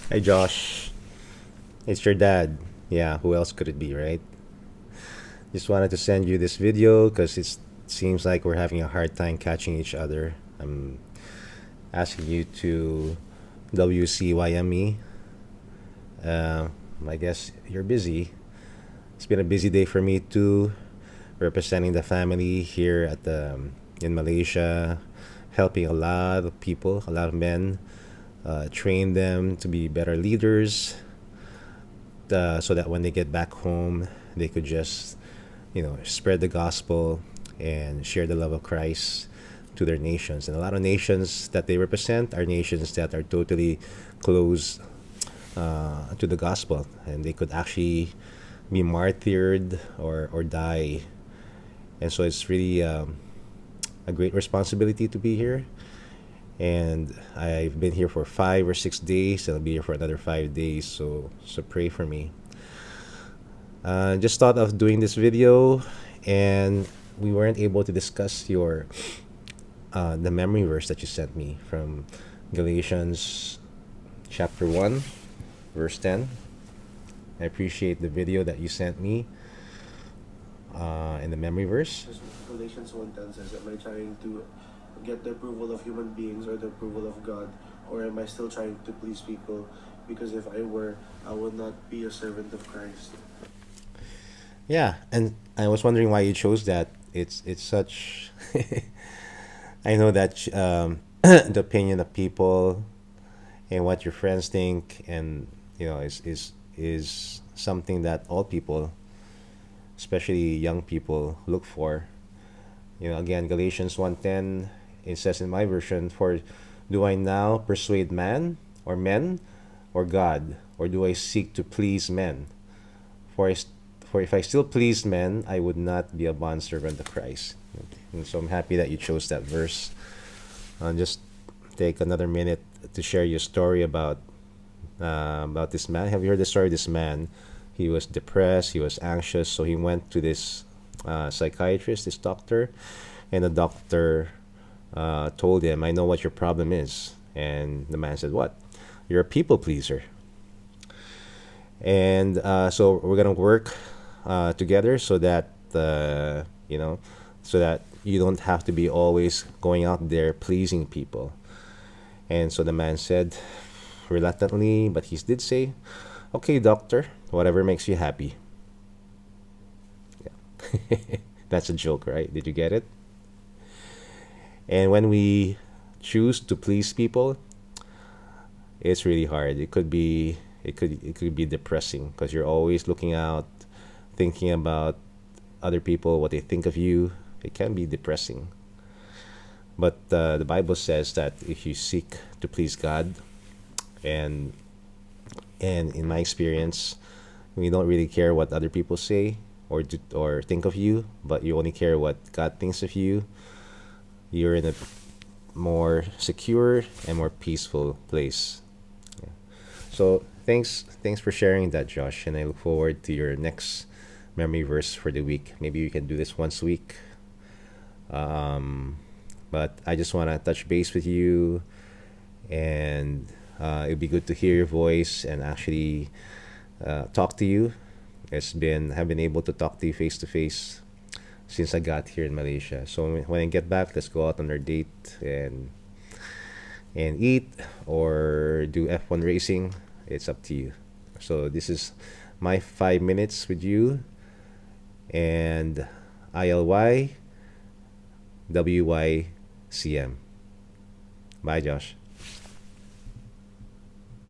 Hey Josh, it's your dad. Yeah, who else could it be, right? Just wanted to send you this video because it seems like we're having a hard time catching each other. I'm asking you to WCYME. Uh, I guess you're busy. It's been a busy day for me too, representing the family here at the in Malaysia, helping a lot of people, a lot of men, train them to be better leaders, so that when they get back home, they could just, spread the gospel and share the love of Christ to their nations. And a lot of nations that they represent are nations that are totally closed to the gospel, and they could actually be martyred or die. And so it's really a great responsibility to be here. And I've been here for 5 or 6 days. I'll be here for another 5 days. So pray for me. Just thought of doing this video, and we weren't able to discuss your the memory verse that you sent me from Galatians chapter 1, verse 10. I appreciate the video that you sent me in the memory verse. Galatians 1:10 says, am I trying to get the approval of human beings or the approval of God? Or am I still trying to please people? Because if I were, I would not be a servant of Christ. Yeah, and I was wondering why you chose that. It's such. I know that the opinion of people and what your friends think, and is something that all people, especially young people, look for. Again, Galatians 1:10, it says in my version, "For do I now persuade man or men or God, or do I seek to please men? For I, for if I still pleased men, I would not be a bondservant of Christ." And so I'm happy that you chose that verse. Just take another minute to share your story about this man. Have you heard the story of this man? He was depressed, he was anxious, so he went to this psychiatrist, this doctor, and the doctor told him, "I know what your problem is." And the man said, "What? You're a people pleaser." And so we're gonna work together so that so that you don't have to be always going out there pleasing people. And so the man said, reluctantly, but he did say, "Okay, doctor, whatever makes you happy." Yeah. That's a joke, right? Did you get it? And when we choose to please people, it's really hard. It could be depressing because you're always looking out, thinking about other people, what they think of you. It can be depressing. But the Bible says that if you seek to please God, and in my experience, we don't really care what other people say or think of you, but you only care what God thinks of you. You're in a more secure and more peaceful place. Yeah. So thanks for sharing that, Josh, and I look forward to your next memory verse for the week. Maybe we can do this once a week. Um, but I just want to touch base with you, and it'd be good to hear your voice and actually talk to you. Have been able to talk to you face to face since I got here in Malaysia. So when I get back, let's go out on our date and eat or do F1 racing. It's up to you. So this is my 5 minutes with you, and ILYWYCM. Bye, Josh.